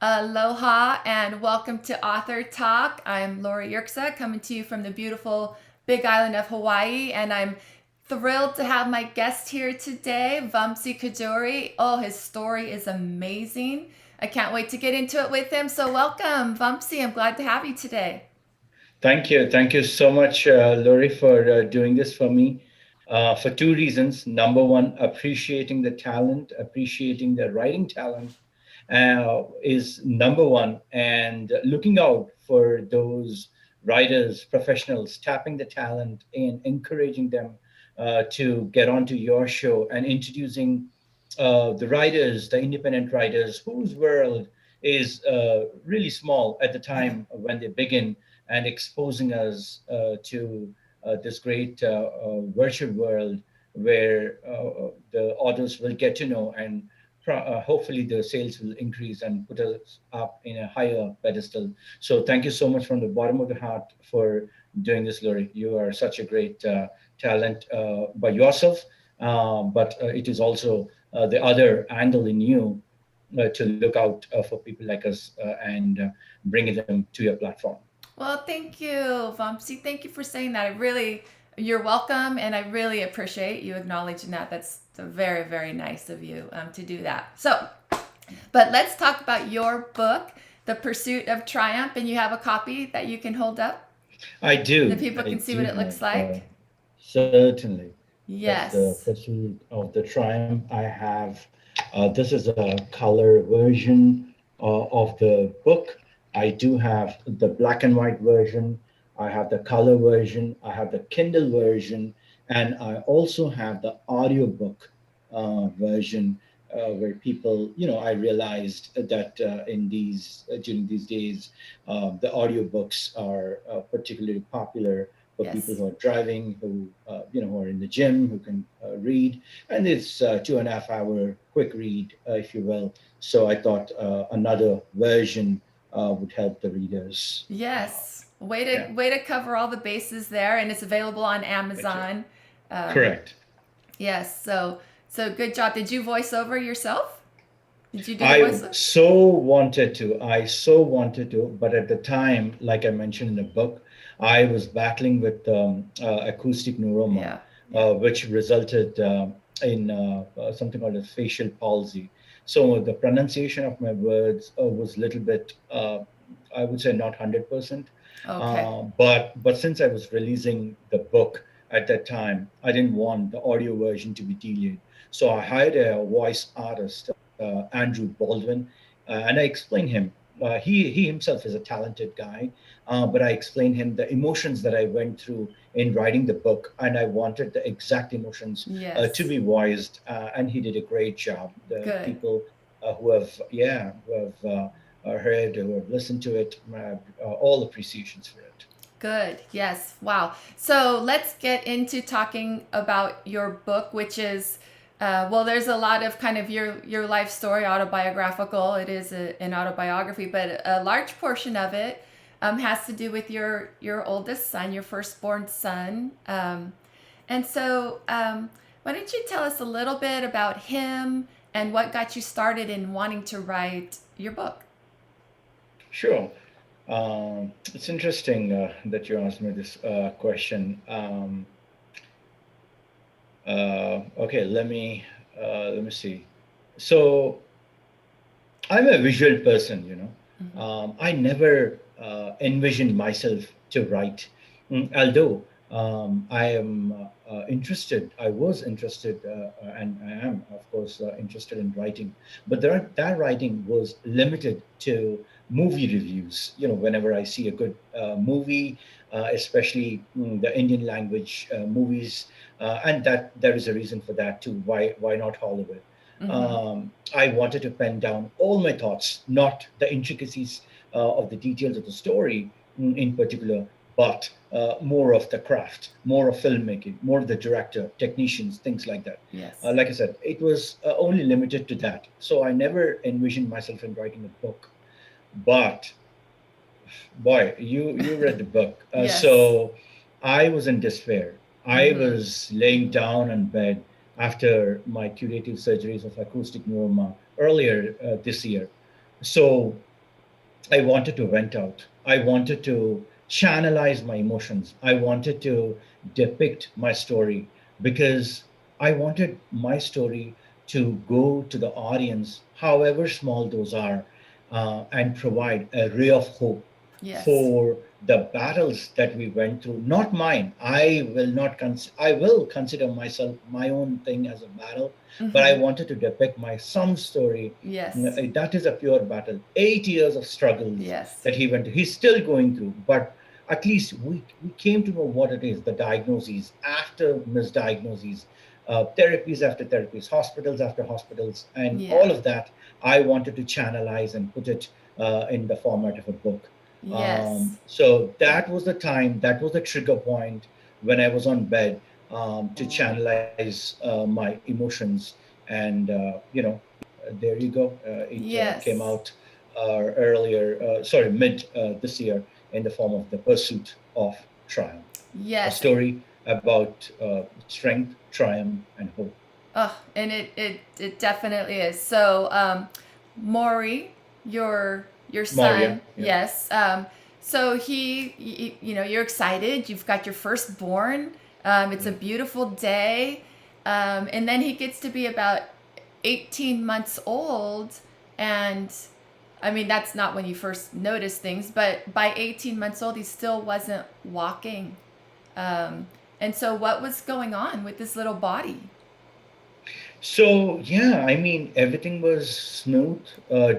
Aloha and welcome to Author Talk. I'm Laura Yerksa coming to you from the beautiful Big Island of Hawaii, and I'm thrilled to have my guest here today, Vamsi Koduri. Oh, his story is amazing. I can't wait to get into it with him. So, welcome, Vamsi. I'm glad to have you today. Thank you. Thank you so much, Lori, for doing this for me. For two reasons. Number one, appreciating the talent, appreciating the writing talent is number one, and looking out for those writers, professionals, tapping the talent and encouraging them to get onto your show and introducing the writers, the independent writers whose world is really small at the time when they begin and exposing us to this great virtual world where the authors will get to know and hopefully the sales will increase and put us up in a higher pedestal. So thank you so much from the bottom of the heart for doing this, Lori. You are such a great talent by yourself, but it is also the other angle in you to look out for people like us and bringing them to your platform. Well, thank you, Vamsi. Thank you for saying that. You're welcome, and I really appreciate you acknowledging that. That's very, very nice of you to do that. So, but let's talk about your book, The Pursuit of Triumph, and you have a copy that you can hold up. I The do. people I can see what do it have. looks like. Certainly. That's the Yes. pursuit of the triumph. I have. This is a color version of the book. I do have the black and white version. I have the color version. I have the Kindle version, and I also have the audiobook version where people, I realized that in these during these days, the audiobooks are particularly popular for people Yes. who are driving, who are in the gym, who can read, and it's 2.5 hour quick read, if you will. So I thought another version would help the readers. Yes. Yeah, Way to cover all the bases there, and it's available on thank you. Amazon. Um, Correct. yes. So good job. Did you voice over yourself? Did you do the I voiceover? so wanted to. I so wanted to, but at the time, like I mentioned in the book, I was battling with acoustic neuroma, Yeah. Yeah. which resulted in something called a facial palsy. So the pronunciation of my words was a little bit, I would say, not 100%. Okay. But since I was releasing the book at that time, I didn't want the audio version to be delayed. So I hired a voice artist, Andrew Baldwin, and I explained him. He himself is a talented guy, but I explained him the emotions that I went through in writing the book, and I wanted the exact emotions to Yes. be voiced, and he did a great job. The Good. people who have heard, who have listened to it, all appreciations for it. Good. Yes. Wow. So let's get into talking about your book, which is, well, there's a lot of kind of your life story, autobiographical. It is an autobiography, but a large portion of it has to do with your oldest son, your firstborn son. And so, why don't you tell us a little bit about him and what got you started in wanting to write your book? Sure. It's interesting that you asked me this question. Okay, let me see. So I'm a visual person, Mm-hmm. I never envisioned myself to write. Although I am I was interested, and I am, of course, interested in writing, but that writing was limited to movie reviews. Whenever I see a good movie, especially the Indian language movies, and that there is a reason for that too. Why not Hollywood? Mm-hmm. I wanted to pen down all my thoughts, not the intricacies of the details of the story in particular, but more of the craft, more of filmmaking, more of the director, technicians, things like that. Yes. Like I said, it was only limited to that. So I never envisioned myself in writing a book. But boy, you read the book. Yes. So I was in despair. I Mm-hmm. was laying down on bed after my curative surgeries of acoustic neuroma earlier this year. So I wanted to vent out. I wanted to channelize my emotions. I wanted to depict my story because I wanted my story to go to the audience, however small those are, and provide a ray of hope Yes. for the battles that we went through. Not mine. I will not. I will consider myself my own thing as a battle, but I Mm-hmm. wanted to depict my son's story. Yes. That is a pure battle. 8 years of struggles Yes. that he went. He's still going through, but at least we came to know what it is. The diagnoses after misdiagnoses, therapies after therapies, hospitals after hospitals, and all Yeah. of that. I wanted to channelize and put it in the format of a book. Yes. So that was the time. That was the trigger point when I was on bed to channelize my emotions and there you go. It came Yes. out earlier, sorry, mid this year in the form of The Pursuit of Triumph, a Yes. story about strength, triumph, and hope. Oh, and it definitely is. So, Maury, your Maria, son, yeah. yes. So you're excited. You've got your firstborn. It's a Mm. beautiful day, and then he gets to be about 18 months old, and I mean that's not when you first notice things, but by 18 months old, he still wasn't walking. And so, what was going on with this little body? So yeah, I mean everything was smooth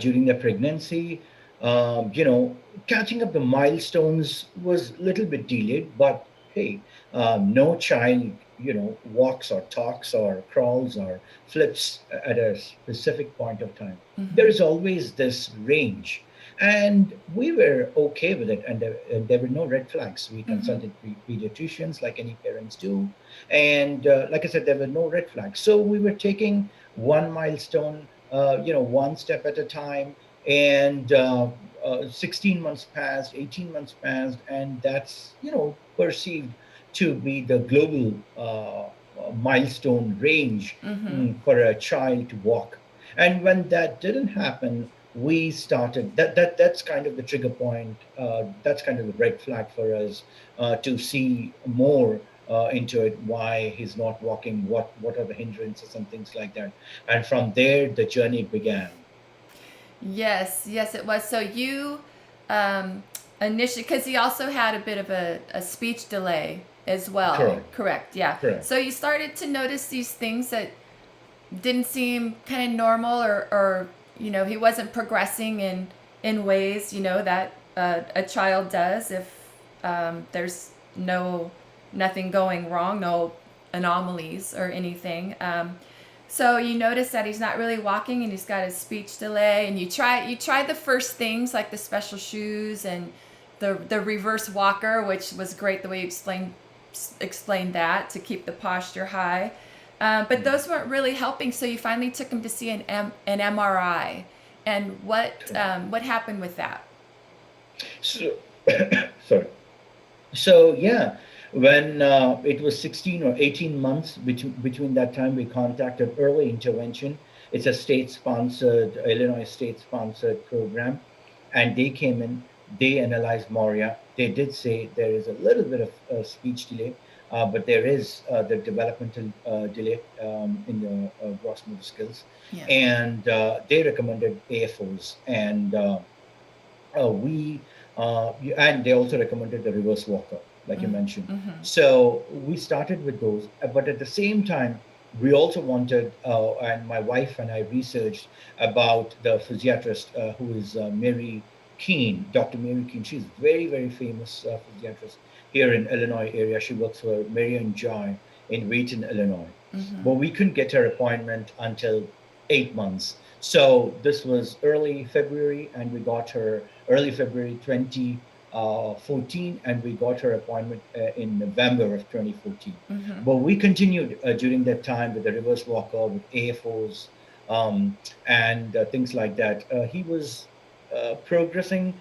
during the pregnancy. Catching up the milestones was a little bit delayed, but hey, no child walks or talks or crawls or flips at a specific point of time. There Mm-hmm. is always this range, and we were okay with it, and there were no red flags. We Mm-hmm. consulted pediatricians like any parents do, and like I said, there were no red flags. So we were taking one milestone, one step at a time. And 16 months passed, 18 months passed, and that's perceived to be the global milestone range Mm-hmm. for a child to walk. And when that didn't happen, we started that's kind of the trigger point. That's kind of the red flag for us to see more into it, why he's not walking, what are the hindrances and things like that. And from there the journey began. Yes, yes, it was. So you initially, because he also had a bit of a speech delay as well, Correct. correct? Yeah. Correct. So you started to notice these things that didn't seem kind of normal, or he wasn't progressing in ways that a child does if there's nothing going wrong, no anomalies or anything. So you notice that he's not really walking and he's got a speech delay, and you try the first things like the special shoes and the reverse walker, which was great the way you explained that to keep the posture high. But Mm. those weren't really helping, so you finally took him to see an MRI. And Correct. what happened with that? So sorry. So yeah, when it was 16 or 18 months between that time, we contacted early intervention. It's a state-sponsored, Illinois state-sponsored program, and they came in. They analyzed Moria. They did say there is a little bit of speech delay, but there is the developmental delay in the gross motor skills, Yeah. and they recommended AFOs, and we and they also recommended the reverse walker, like you mentioned. Mm-hmm. So we started with those, but at the same time, we also wanted, and my wife and I researched about the physiatrist who is Mary Keene, Dr. Mary Keene. She's very famous physiatrist here in Illinois area. She works for Mary and Joy in Wheaton, Illinois. Mm-hmm. But we couldn't get her appointment until 8 months. So this was early February, and we got her early February 2014, and we got her appointment in November of 2014. Mm-hmm. But we continued during that time with the reverse walker, with AFOs, and things like that. He was progressing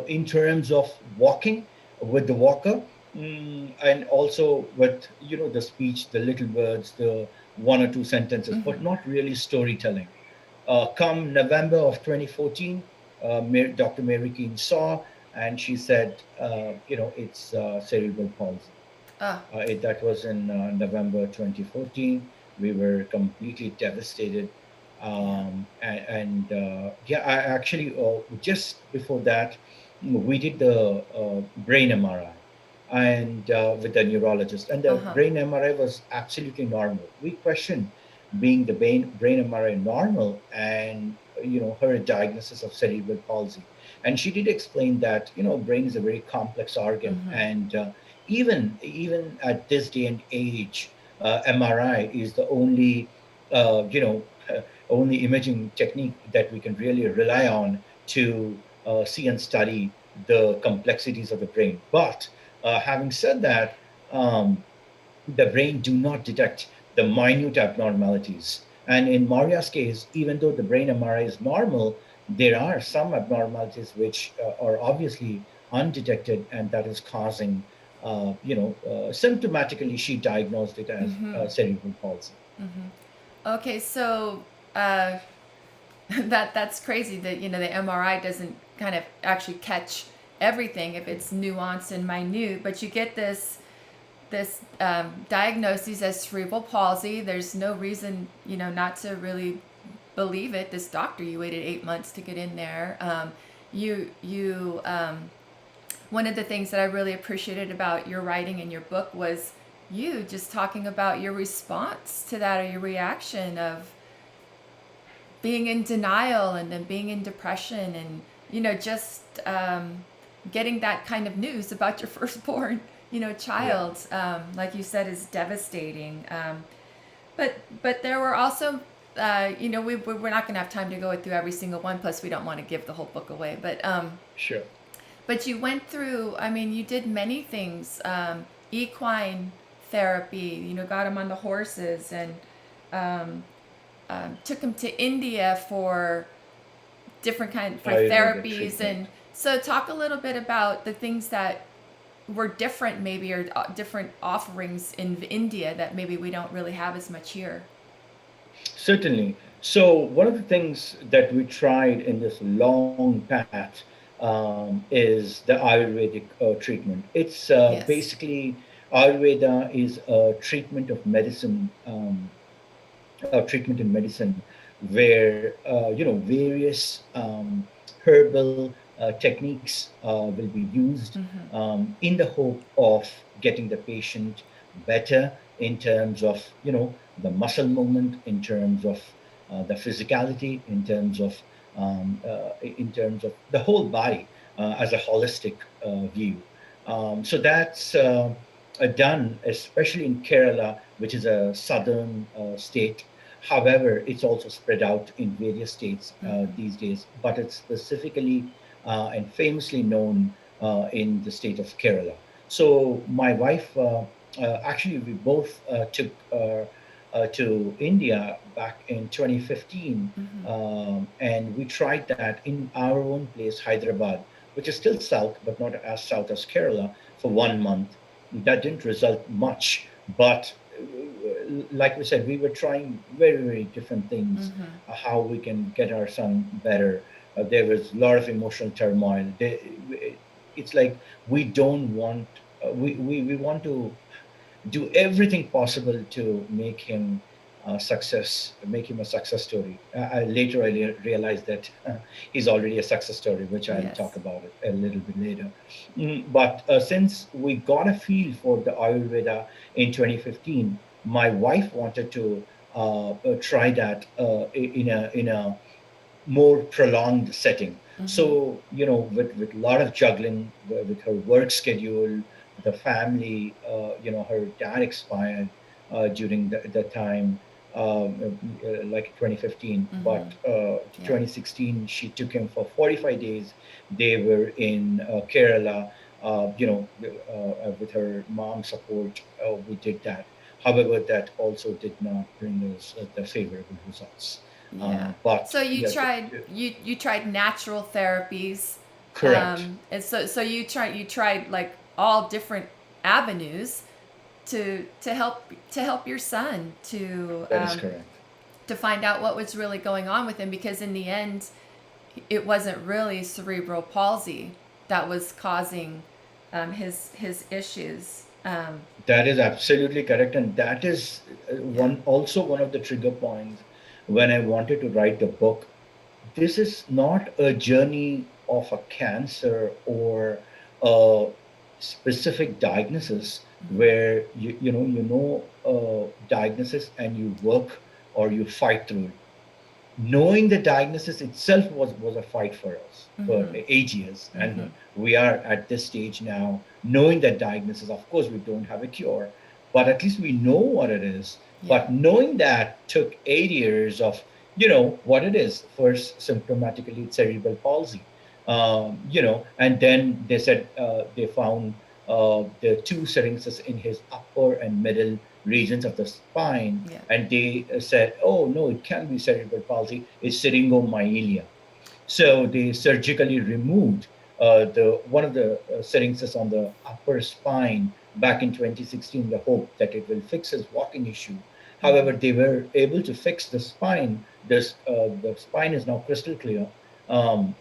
in terms of walking with the walker. And also with the speech, the little words, the one or two sentences, Mm-hmm. but not really storytelling. Come November of 2014, Dr. Mary Keane saw, and she said, it's cerebral palsy. Oh. That was in November 2014. We were completely devastated. Yeah. Yeah, I actually, just before that, we did the brain MRI and with the neurologist. And the Uh-huh. brain MRI was absolutely normal. We questioned being the brain MRI normal and, her diagnosis of cerebral palsy. And she did explain that, brain is a very complex organ, Mm-hmm. and even at this day and age, MRI is the only only imaging technique that we can really rely on to see and study the complexities of the brain. But having said that, um, the brain do not detect the minute abnormalities. And in Maria's case, even though the brain MRI is normal, there are some abnormalities which are obviously undetected, and that is causing, symptomatically, she diagnosed it as Mm-hmm. cerebral palsy. Okay, so uh, that's crazy that the MRI doesn't kind of actually catch everything if it's nuanced and minute, but you get this diagnosis as cerebral palsy. There's no reason not to really believe it. This doctor, you waited 8 months to get in there. You One of the things that I really appreciated about your writing and your book was you just talking about your response to that, or your reaction of being in denial and then being in depression, and just getting that kind of news about your firstborn Yeah, child, like you said, is devastating. But there were also we're not going to have time to go through every single one, plus we don't want to give the whole book away, sure. but you went through, I mean, you did many things, equine therapy, got him on the horses, and um, took him to India for Ayurvedic therapies. And treatment. so talk a little bit about the things that were different, maybe, or different offerings in India that maybe we don't really have as much here. Certainly. So one of the things that we tried in this long path is the Ayurvedic treatment. It's Yes. basically Ayurveda is a treatment of medicine, treatment in medicine, where various herbal techniques will be used Mm-hmm. in the hope of getting the patient better in terms of the muscle movement, in terms of the physicality, in terms of the whole body as a holistic view. So that's done, especially in Kerala, which is a southern state. However, it's also spread out in various states Mm-hmm. these days, but it's specifically and famously known in the state of Kerala. So my wife, actually, we both took to India back in 2015, Mm-hmm. and we tried that in our own place, Hyderabad, which is still south, but not as south as Kerala, for 1 month. That didn't result much, but like we said, we were trying very, very different things, Mm-hmm. how we can get our son better. There was a lot of emotional turmoil. It's like we don't want, we want to do everything possible to make him make him a success story. Later, I realized that he's already a success story, which I'll Yes. talk about it a little bit later. But since we got a feel for the Ayurveda in 2015, my wife wanted to try that in a more prolonged setting. Mm-hmm. So, with a lot of juggling with her work schedule, the family, her dad expired during the time, like 2015. Mm-hmm. But Yeah. 2016, she took him for 45 days. They were in Kerala, with her mom's support. We did that. However, that also did not bring us the favorable results. Yeah. But So you yeah, tried you tried natural therapies, correct. and so you tried like all different avenues to help your son That is correct. to find out what was really going on with him, because in the end, it wasn't really cerebral palsy that was causing his issues. That is absolutely correct, and that is Yeah. one of the trigger points when I wanted to write the book. This is not a journey of a cancer or a specific diagnosis where diagnosis and you work or you fight through it. Knowing the diagnosis itself was a fight for us for Mm-hmm. 8 years, Mm-hmm. and we are at this stage now knowing that diagnosis. Of course we don't have a cure, but at least we know what it is. Yeah. But knowing that took 8 years of what it is. First, symptomatically it's cerebral palsy, and then they said they found the two syringes in his upper and middle regions of the spine, Yeah. and they said, "Oh no, it can't be cerebral palsy. It's syringomyelia." So they surgically removed the one of the syringes on the upper spine back in 2016, the hope that it will fix his walking issue. However, Mm-hmm. they were able to fix the spine. The spine is now crystal clear. Um,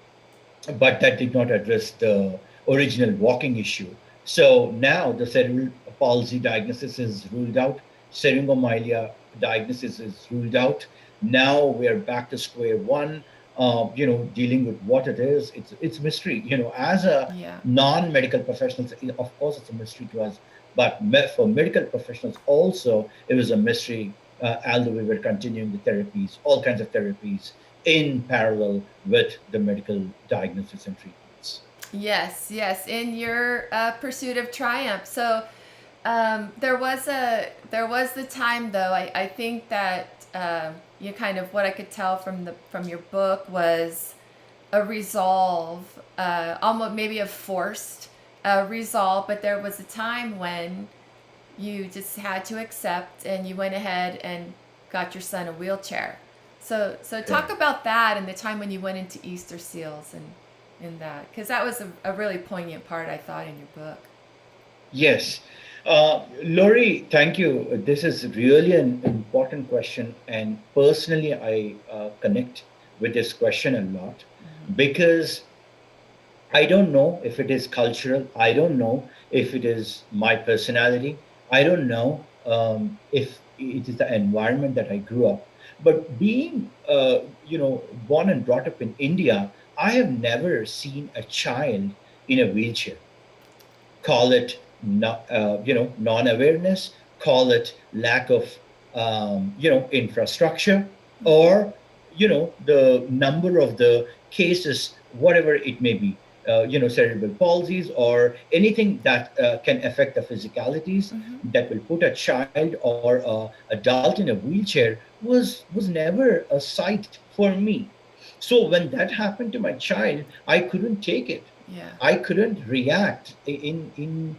but that did not address the original walking issue. So now the cerebral palsy diagnosis is ruled out, syringomyelia diagnosis is ruled out. Now we're back to square one. Dealing with what it is. It's mystery. As a Yeah. non-medical professionals, of course, it's a mystery to us. But for medical professionals, also, it was a mystery. Although we were continuing the therapies, all kinds of therapies, in parallel with the medical diagnosis and treatments. Yes, yes, in your pursuit of triumph. So there was the time though. I think that you kind of what I could tell from your book was a resolve, almost maybe a forced resolve, but there was a time when you just had to accept, and you went ahead and got your son a wheelchair. So talk Correct. about that and the time when you went into Easter seals and in that, because that was a really poignant part I thought in your book. Yes. Lori, thank you. This is really an important question. And personally, I connect with this question a lot because I don't know if it is cultural. I don't know if it is my personality. I don't know if it is the environment that I grew up. But being, born and brought up in India, I have never seen a child in a wheelchair. Call it non-awareness, call it lack of infrastructure, or the number of the cases, whatever it may be, cerebral palsies or anything that can affect the physicalities Mm-hmm. that will put a child or a adult in a wheelchair was never a sight for me. So when that happened to my child, I couldn't take it. Yeah. I couldn't react in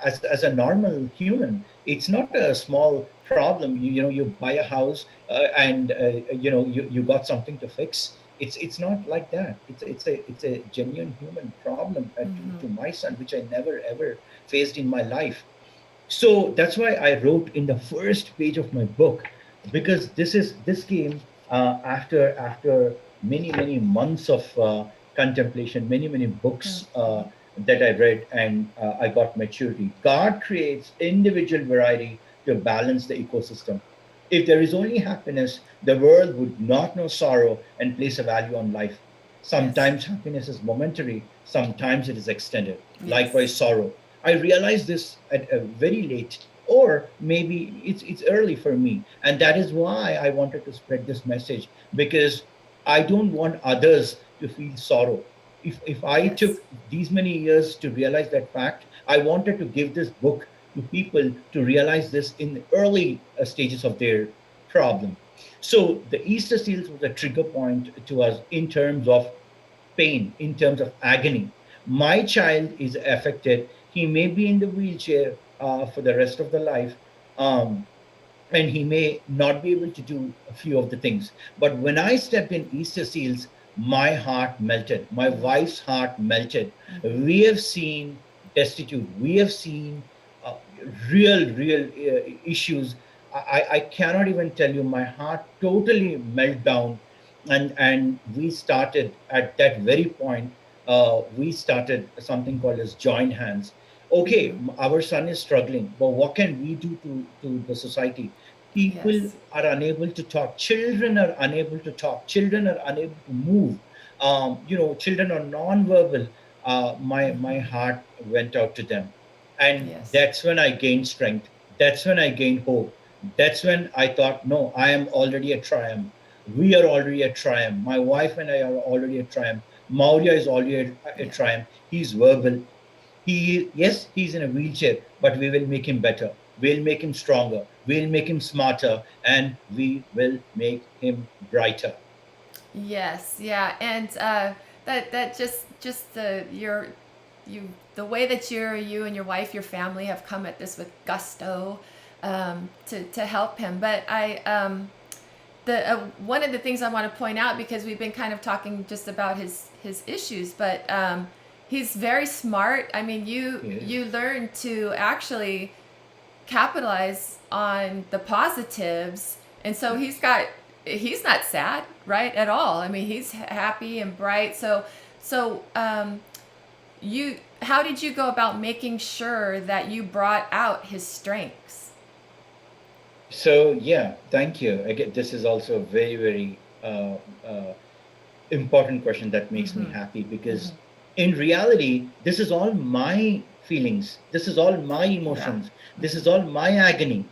as a normal human. It's not a small problem. You buy a house and you got something to fix. It's not like that. It's a genuine human problem to Mm-hmm. my son, which I never ever faced in my life. So that's why I wrote in the first page of my book, because this came after many months of contemplation, many books that I read, and I got maturity. God creates individual variety to balance the ecosystem. If there is only happiness, the world would not know sorrow and place a value on life. Yes. Sometimes happiness is momentary, sometimes it is extended. Yes. Likewise, sorrow. I realized this at a very late, or maybe it's early for me, and that is why I wanted to spread this message, because I don't want others to feel sorrow. If I Yes. took these many years to realize that fact, I wanted to give this book to people to realize this in the early stages of their problem. So the Easter seals was a trigger point to us in terms of pain, in terms of agony. My child is affected. He may be in the wheelchair for the rest of the life. Um, and he may not be able to do a few of the things. But when I stepped in Easter Seals, my heart melted. My wife's heart melted. We have seen destitute. We have seen uh, real issues. I cannot even tell you. My heart totally melt down And we started at that very point. We started something called as join hands. Okay, Mm-hmm. our son is struggling, but what can we do to the society? People Yes. are unable to talk, children are unable to talk, children are unable to move, children are non-verbal. My Mm-hmm. heart went out to them, and Yes. that's when I gained strength. That's when I gained hope. That's when I thought, no, I am already a triumph. We are already a triumph. My wife and I are already a triumph. Maurya is already a Yeah. triumph. He's verbal. Yes, he's in a wheelchair, but we will make him better. We'll make him stronger. We'll make him smarter, and we will make him brighter. Yes, yeah, and that just the way that you and your wife, your family have come at this with gusto, to help him. But the one of the things I want to point out, because we've been kind of talking just about his issues, but he's very smart. I mean, you Yes. learn to actually capitalize on the positives, and so he's not sad, right, at all. I mean, he's happy and bright. So you how did you go about making sure that you brought out his strengths? So yeah, thank you. Again, this is also a very, very important question that makes me Mm-hmm. happy, Mm-hmm. because in reality, this is all my feelings, this is all my Yeah. emotions, this Mm-hmm. is all my agony.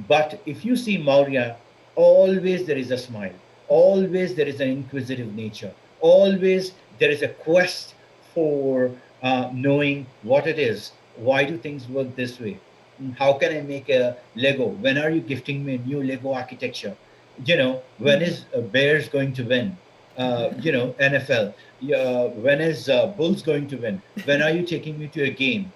But if you see Maurya, always there is a smile, always there is an inquisitive nature, always there is a quest for knowing what it is. Why do things work this way? How can I make a Lego? When are you gifting me a new Lego architecture? When Mm-hmm. is Bears going to win? NFL. When is Bulls going to win? When are you taking me to a game?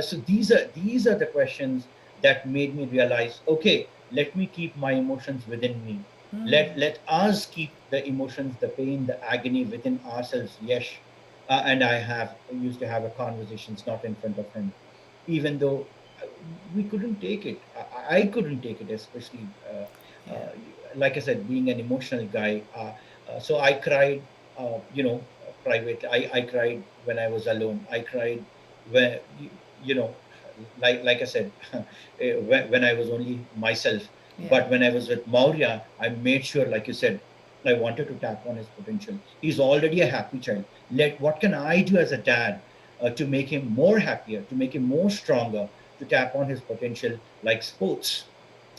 So these are the questions that made me realize, okay, let me keep my emotions within me. Mm. Let us keep the emotions, the pain, the agony within ourselves. Yes, and I have used to have a conversations not in front of him, even though uh, we couldn't take it. I couldn't take it, especially Yeah. like I said, being an emotional guy. So I cried, privately. I cried when I was alone. I cried when, you know, like I said, when I was only myself. Yeah. But when I was with Maurya, I made sure, like you said, I wanted to tap on his potential. He's already a happy child. What can I do as a dad to make him more happier, to make him more stronger, to tap on his potential, like sports,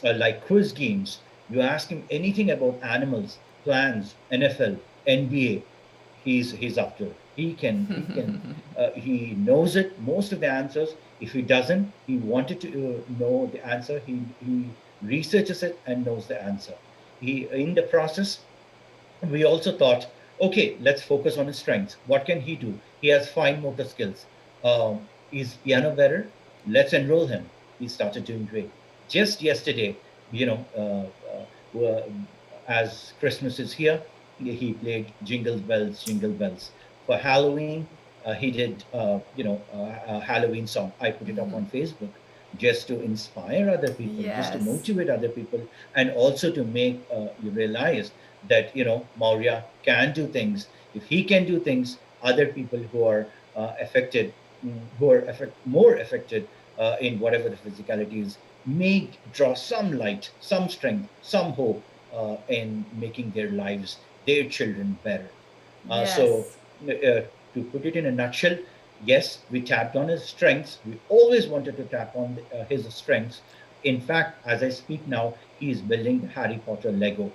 like quiz games. You ask him anything about animals, plants, NFL, NBA, he's up to it. He knows it, most of the answers. If he doesn't, he wanted to know the answer. He researches it and knows the answer. He in the process, we also thought, okay, let's focus on his strengths. What can he do? He has fine motor skills. He's piano better. Let's enroll him. He started doing great. Just yesterday, as Christmas is here, he played Jingle Bells, Jingle Bells. For Halloween, he did, a Halloween song. I put it up Mm-hmm. on Facebook just to inspire other people, just to Yes. motivate other people, and also to make you realize that Maurya can do things. If he can do things, other people who are affected, more affected in whatever the physicality is, may draw some light, some strength, some hope in making their lives, their children better. So, Yes. to put it in a nutshell, yes, we tapped on his strengths. We always wanted to tap on his strengths. In fact, as I speak now, he is building the Harry Potter Lego.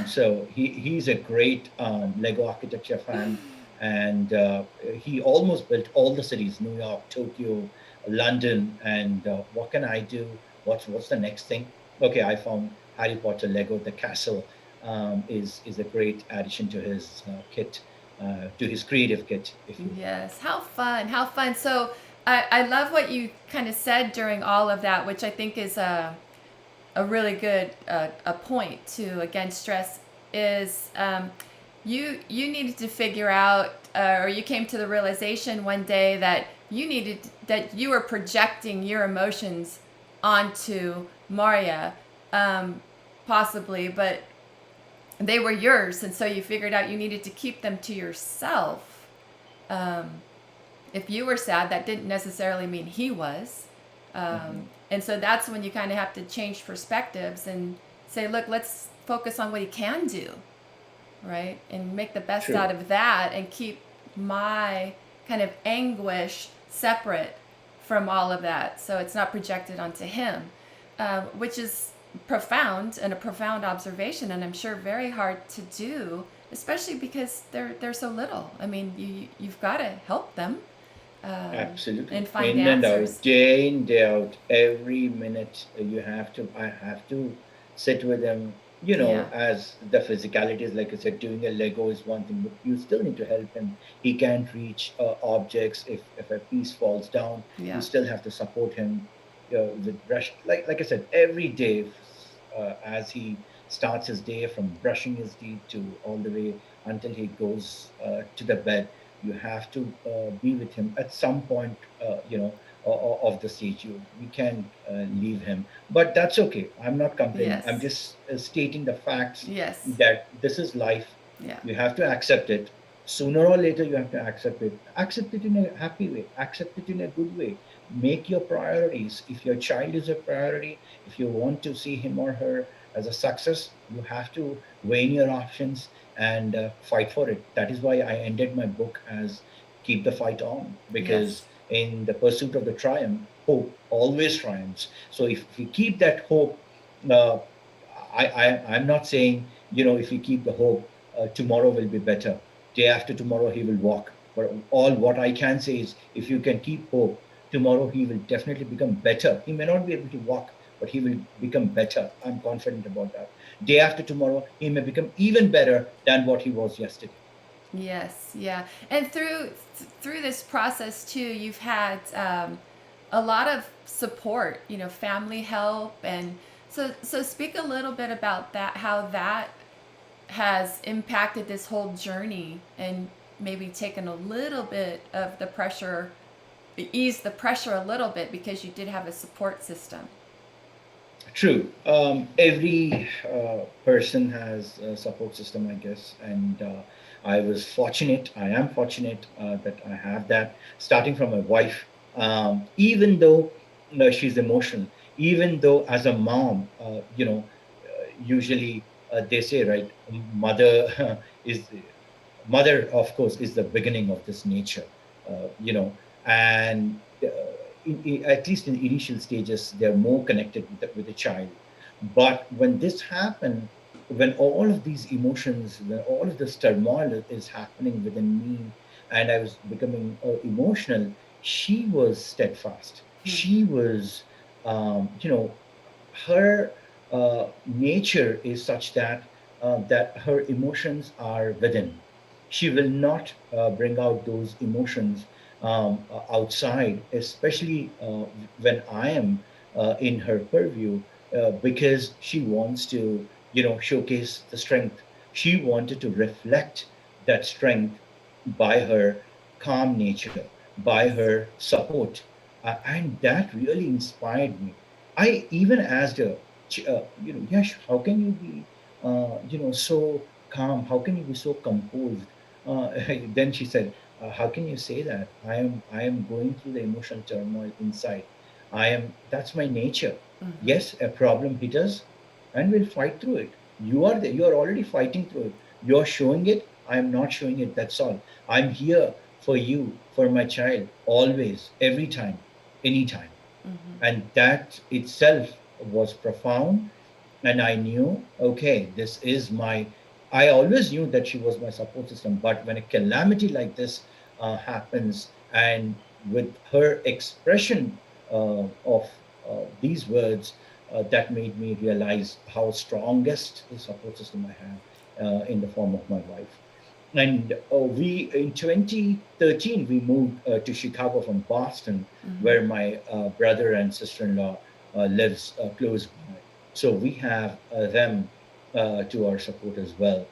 So he's a great Lego architecture fan, and he almost built all the cities: New York, Tokyo, London. And what can I do? What's the next thing? Okay, I found Harry Potter Lego. The castle is a great addition to his kit, to his creative kit, if you will. Yes. How fun. How fun. So I love what you kind of said during all of that, which I think is a really good a point to against stress is you needed to figure out, or you came to the realization one day that you were projecting your emotions onto Maria, um, possibly, but they were yours, and so you figured out you needed to keep them to yourself. Um, if you were sad, that didn't necessarily mean he was. Hmm. And so that's when you kind of have to change perspectives and say, look, let's focus on what he can do, right? And make the best out True. of that and keep my kind of anguish separate from all of that. So it's not projected onto him, which is profound and a profound observation. And I'm sure very hard to do, especially because they're so little. I mean, you've got to help them Absolutely. and find In and out, answers. day in, day out, every minute I have to sit with him. Yeah. As the physicalities, like I said, doing a Lego is one thing, but you still need to help him. He can't reach objects. If a piece falls down, you Yeah. still have to support him with brush. Like I said, every day, as he starts his day from brushing his teeth to all the way until he goes to the bed, you have to be with him at some point, of the stage. We can leave him, but that's okay. I'm not complaining. I'm Yes. just stating the facts Yes. that this is life. Yeah. You have to accept it. Sooner or later, you have to accept it. Accept it in a happy way. Accept it in a good way. Make your priorities. If your child is a priority, if you want to see him or her as a success, you have to weigh in your options and fight for it. That is why I ended my book as "Keep the Fight On," because Yes. in the pursuit of the triumph, hope always triumphs. So if we keep that hope, uh, I'm not saying, if we keep the hope, tomorrow will be better. Day after tomorrow he will walk. But all what I can say is, if you can keep hope, tomorrow he will definitely become better. He may not be able to walk, but he will become better. I'm confident about that. Day after tomorrow, he may become even better than what he was yesterday. Yes, yeah, and through this process too, you've had a lot of support, family help, and so speak a little bit about that, how that has impacted this whole journey, and maybe taken a little bit of the pressure, ease the pressure a little bit because you did have a support system. True. Every person has a support system, I guess, and I was fortunate. I am fortunate that I have that. Starting from my wife, even though she's emotional, even though as a mom, usually they say, right, mother is mother, of course, is the beginning of this nature, and at least in initial stages, they're more connected with the child. But when this happened, when all of these emotions, when all of this turmoil is happening within me, and I was becoming emotional, she was steadfast. Hmm. She was, her nature is such that her emotions are within. She will not bring out those emotions outside, especially when I am in her purview, because she wants to, showcase the strength. She wanted to reflect that strength by her calm nature, by her support, and that really inspired me. I even asked her, Yash, how can you be, so calm? How can you be so composed? Then she said, "How can you say that? I am going through the emotional turmoil inside. I am. That's my nature. Hmm. Yes, a problem hit us, and we'll fight through it. You are there. You are already fighting through it. You're showing it. I am not showing it. That's all. I'm here for you, for my child, always, every time, anytime." Hmm. And that itself was profound. And I knew, okay, this is my, I always knew that she was my support system. But when a calamity like this happens, and with her expression of these words, that made me realize how strongest the support system I have in the form of my wife. And we in 2013 we moved to Chicago from Boston, Hmm. where my brother and sister-in-law lives close by. So we have them to our support as well.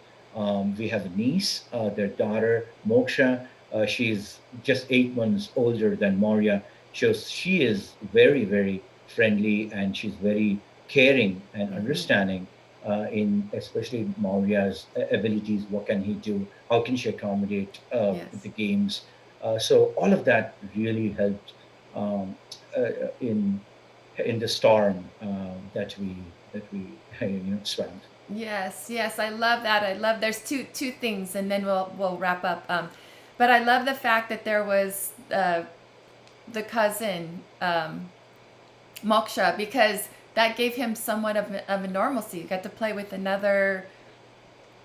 We have a niece, their daughter Moksha. She's just 8 months older than Moria. So she is very, very friendly, and she's very caring and Hmm. understanding. in especially Maurya's abilities. What can he do? How can she accommodate with Yes. the games? So all of that really helped um, in the storm that we swam. Yes, yes, I love that. I love there's two things, and then we'll wrap up. But I love the fact that there was the cousin Moksha, because that gave him somewhat of a normalcy. He got to play with another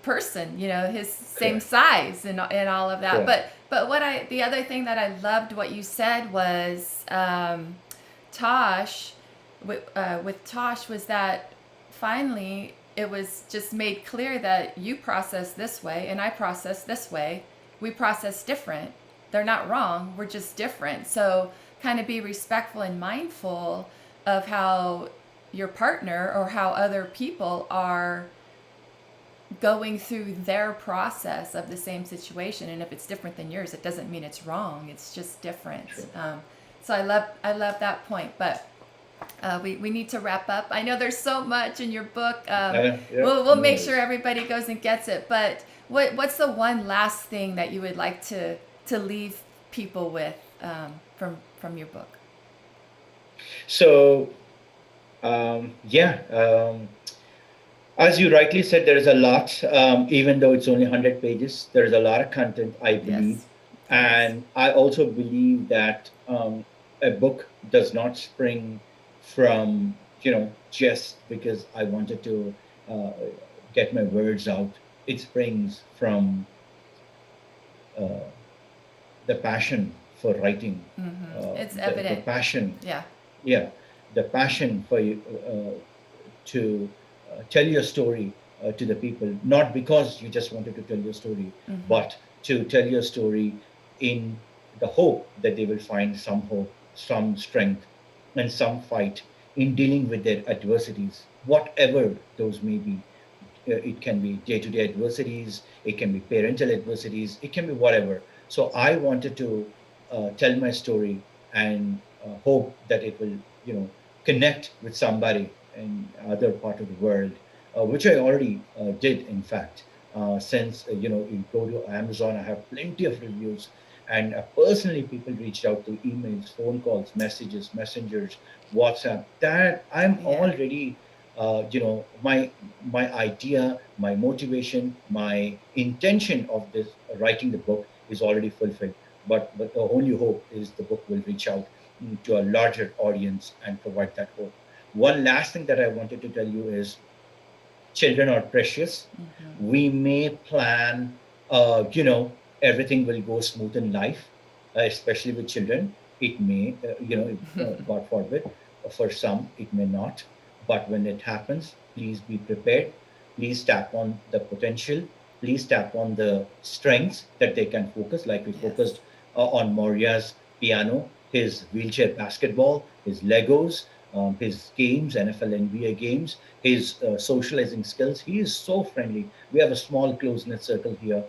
person, his same Correct. size and all of that. Correct. But the other thing that I loved what you said was Tosh with Tosh was that finally it was just made clear that you process this way and I process this way. We process different. They're not wrong. We're just different. So kind of be respectful and mindful of how your partner or how other people are going through their process of the same situation. And if it's different than yours, it doesn't mean it's wrong. It's just different. True. So I love that point. But we need to wrap up. I know there's so much in your book. Yeah, We'll no make sure worries. everybody goes and gets it. But what's the one last thing that you would like to leave people with from your book? So yeah, as you rightly said, there is a lot. Even though it's only 100 pages, there is a lot of content, I believe, Yes, there is. and I also believe that a book does not spring from just because I wanted to uh, get my words out. It springs from uh, the passion for writing, It's the evident. passion, Yeah. yeah, the passion for you to tell your story to the people, not because you just wanted to tell your story, but to tell your story in the hope that they will find some hope, some strength, and some fight in dealing with their adversities, whatever those may be. It can be day-to-day adversities, it can be parental adversities, it can be whatever. So I wanted to tell my story and hope that it will connect with somebody in other part of the world, which I already did, in fact. Since you go to Amazon, I have plenty of reviews, and personally, people reached out to emails, phone calls, messages, messengers, WhatsApp. That I'm Yeah. already, my idea, my motivation, my intention of this writing the book is already fulfilled. But the only hope is the book will reach out to a larger audience and provide that hope. One last thing that I wanted to tell you is children are precious. We may plan, everything will go smooth in life, especially with children. It may, God forbid, for some, it may not. But when it happens, please be prepared. Please tap on the potential. Please tap on the strengths that they can focus, like we Yes. focused on Moria's piano, his wheelchair basketball, his Legos, his games, NFL, NBA games, his socializing skills. He is so friendly. We have a small close knit circle here,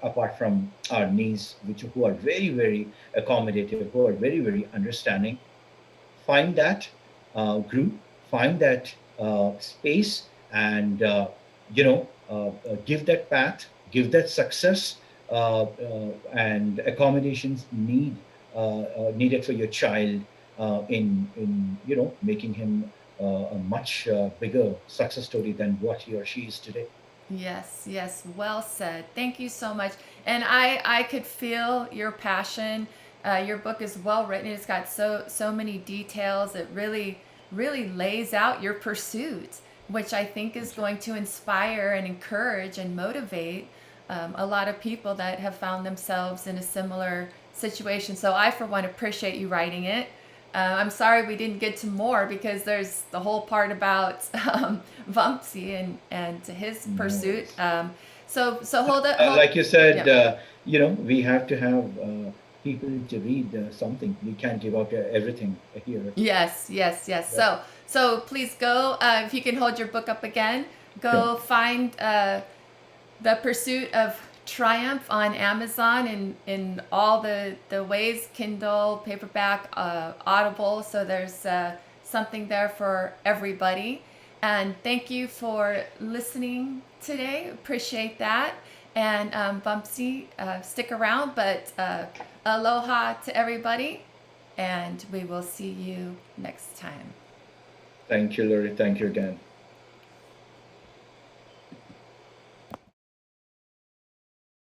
apart from our niece, which who are very very accommodative, who are very very understanding. Find that group, find that space, and give that path, give that success, and accommodations needed for your child in making him a much bigger success story than what he or she is today. Yes, yes, well said. Thank you so much. And I could feel your passion. Your book is well written. It's got so many details. It really lays out your pursuit, which I think is That's right. going to inspire and encourage and motivate a lot of people that have found themselves in a similar situation. So I, for one, appreciate you writing it. I'm sorry we didn't get to more because there's the whole part about Vamsi and his No pursuit. worries. So hold it, hold. Like you said, Yeah. we have to have people to read something. We can't give out everything here. Yes, yes, yes. Right. So please go. If you can hold your book up again, Sure. go find The Pursuit of Triumph on Amazon in all the ways, Kindle, paperback, Audible. So there's something there for everybody. And thank you for listening today. Appreciate that. And Vamsi, stick around, but aloha to everybody. And we will see you next time. Thank you, Lori. Thank you again.